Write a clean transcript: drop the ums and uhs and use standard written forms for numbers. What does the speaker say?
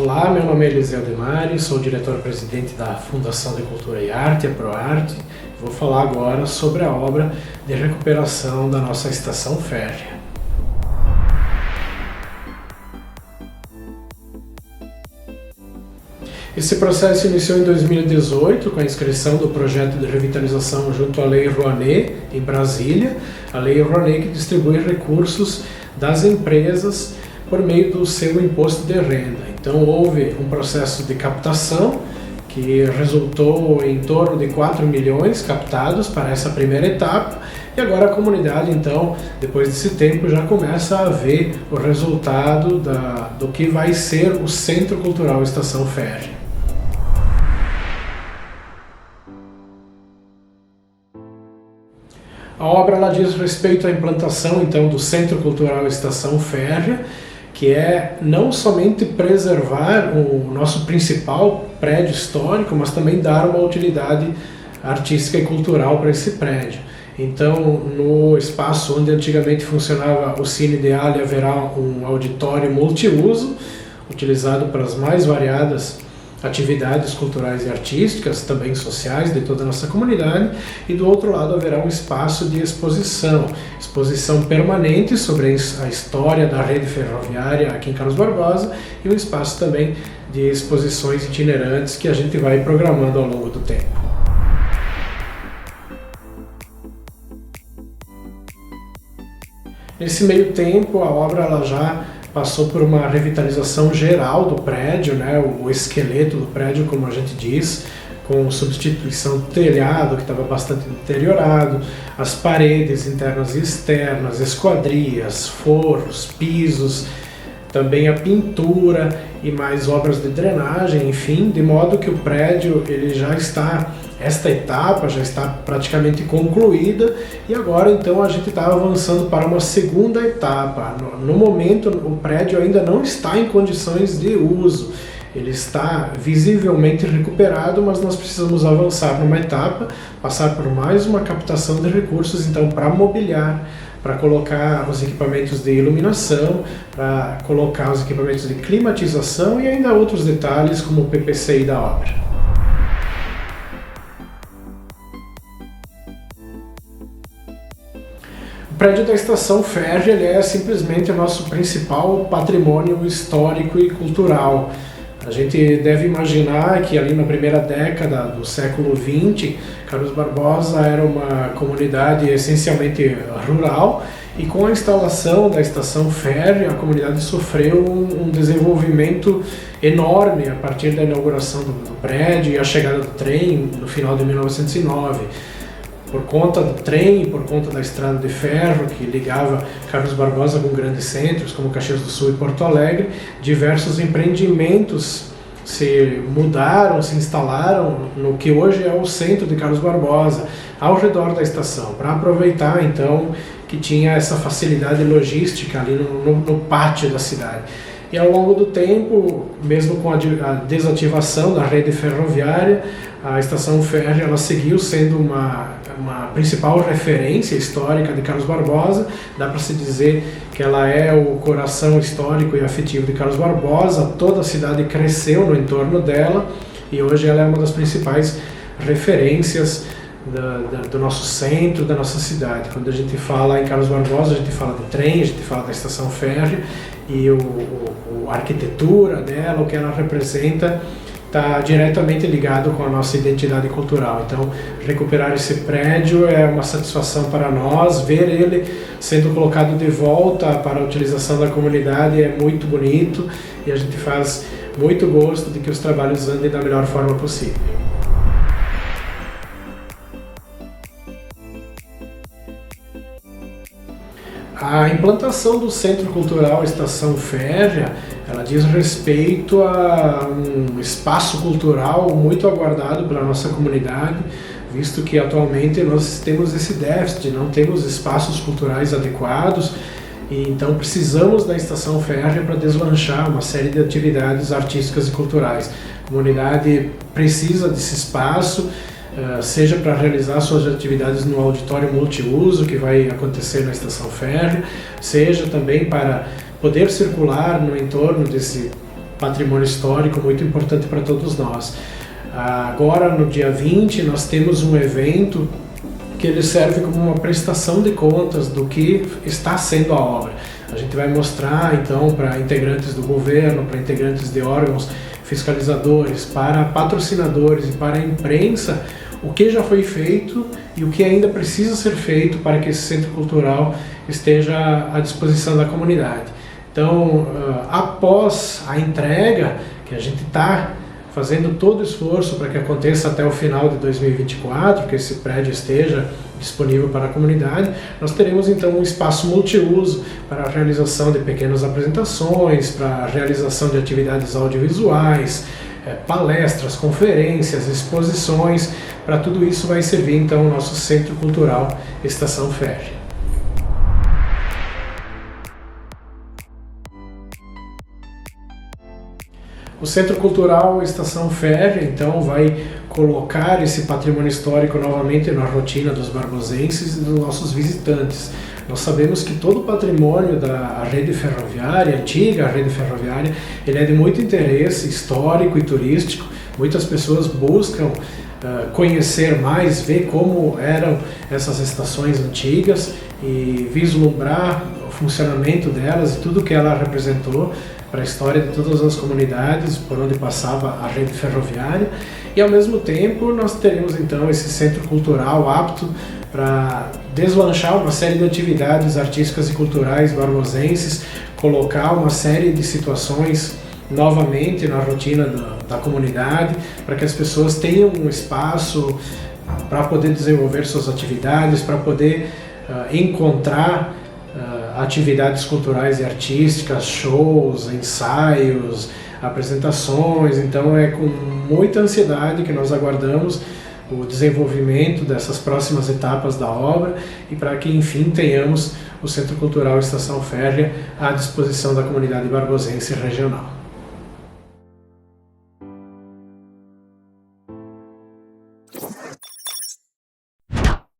Olá, meu nome é Eliseu Demari, sou diretor-presidente da Fundação de Cultura e Arte, a ProArte. Vou falar agora sobre a obra de recuperação da nossa estação férrea. Esse processo iniciou em 2018 com a inscrição do projeto de revitalização junto à Lei Rouanet, em Brasília. A Lei Rouanet que distribui recursos das empresas por meio do seu imposto de renda. Então houve um processo de captação que resultou em torno de 4 milhões captados para essa primeira etapa, e agora a comunidade, então, depois desse tempo, já começa a ver o resultado do que vai ser o Centro Cultural Estação Férrea. A obra ela diz respeito à implantação, então, do Centro Cultural Estação Férrea, que é não somente preservar o nosso principal prédio histórico, mas também dar uma utilidade artística e cultural para esse prédio. Então, no espaço onde antigamente funcionava o Cine Deale, haverá um auditório multiuso, utilizado para as mais variadas atividades culturais e artísticas, também sociais, de toda a nossa comunidade, e do outro lado haverá um espaço de exposição permanente sobre a história da rede ferroviária aqui em Carlos Barbosa, e um espaço também de exposições itinerantes que a gente vai programando ao longo do tempo. Nesse meio tempo, a obra ela já passou por uma revitalização geral do prédio, né, o esqueleto do prédio, como a gente diz, com substituição do telhado, que estava bastante deteriorado, as paredes internas e externas, esquadrias, forros, pisos, também a pintura e mais obras de drenagem, enfim, de modo que o prédio ele esta etapa já está praticamente concluída, e agora então a gente está avançando para uma segunda etapa. No momento o prédio ainda não está em condições de uso, ele está visivelmente recuperado, mas nós precisamos avançar numa etapa, passar por mais uma captação de recursos então para mobiliar, para colocar os equipamentos de iluminação, para colocar os equipamentos de climatização e ainda outros detalhes como o PPCI da obra. O prédio da Estação Férrea ele é simplesmente o nosso principal patrimônio histórico e cultural. A gente deve imaginar que ali na primeira década do século XX, Carlos Barbosa era uma comunidade essencialmente rural, e com a instalação da Estação Férrea a comunidade sofreu um desenvolvimento enorme a partir da inauguração do prédio e a chegada do trem no final de 1909. Por conta do trem, por conta da estrada de ferro que ligava Carlos Barbosa com grandes centros como Caxias do Sul e Porto Alegre, diversos empreendimentos se mudaram, se instalaram no que hoje é o centro de Carlos Barbosa, ao redor da estação, para aproveitar então que tinha essa facilidade logística ali no pátio da cidade. E ao longo do tempo, mesmo com a desativação da rede ferroviária, a Estação Férrea ela seguiu sendo uma principal referência histórica de Carlos Barbosa. Dá para se dizer que ela é o coração histórico e afetivo de Carlos Barbosa. Toda a cidade cresceu no entorno dela e hoje ela é uma das principais referências do nosso centro, da nossa cidade. Quando a gente fala em Carlos Barbosa, a gente fala de trem, a gente fala da Estação Férrea, e a arquitetura dela, o que ela representa, está diretamente ligado com a nossa identidade cultural. Então, recuperar esse prédio é uma satisfação para nós, ver ele sendo colocado de volta para a utilização da comunidade é muito bonito, e a gente faz muito gosto de que os trabalhos andem da melhor forma possível. A implantação do Centro Cultural Estação Férrea, ela diz respeito a um espaço cultural muito aguardado pela nossa comunidade, visto que atualmente nós temos esse déficit, não temos espaços culturais adequados, e então precisamos da Estação Férrea para deslanchar uma série de atividades artísticas e culturais. A comunidade precisa desse espaço, seja para realizar suas atividades no auditório multiuso que vai acontecer na Estação Férrea, seja também para poder circular no entorno desse patrimônio histórico muito importante para todos nós. Agora, no dia 20, nós temos um evento que ele serve como uma prestação de contas do que está sendo a obra. A gente vai mostrar, então, para integrantes do governo, para integrantes de órgãos fiscalizadores, para patrocinadores e para a imprensa, o que já foi feito e o que ainda precisa ser feito para que esse centro cultural esteja à disposição da comunidade. Então, após a entrega, que a gente está fazendo todo o esforço para que aconteça até o final de 2024, que esse prédio esteja disponível para a comunidade, nós teremos então um espaço multiuso para a realização de pequenas apresentações, para a realização de atividades audiovisuais, palestras, conferências, exposições. Para tudo isso vai servir então o nosso Centro Cultural Estação Férrea. O Centro Cultural Estação Férrea, então, vai colocar esse patrimônio histórico novamente na rotina dos barbosenses e dos nossos visitantes. Nós sabemos que todo o patrimônio da rede ferroviária, antiga rede ferroviária, ele é de muito interesse histórico e turístico. Muitas pessoas buscam conhecer mais, ver como eram essas estações antigas e vislumbrar o funcionamento delas e tudo que ela representou para a história de todas as comunidades por onde passava a rede ferroviária. E ao mesmo tempo nós teremos então esse centro cultural apto para deslanchar uma série de atividades artísticas e culturais barbosenses, colocar uma série de situações novamente na rotina da comunidade, para que as pessoas tenham um espaço para poder desenvolver suas atividades, para poder encontrar atividades culturais e artísticas, shows, ensaios, apresentações. Então é com muita ansiedade que nós aguardamos o desenvolvimento dessas próximas etapas da obra e para que enfim tenhamos o Centro Cultural Estação Férrea à disposição da comunidade barbosense regional.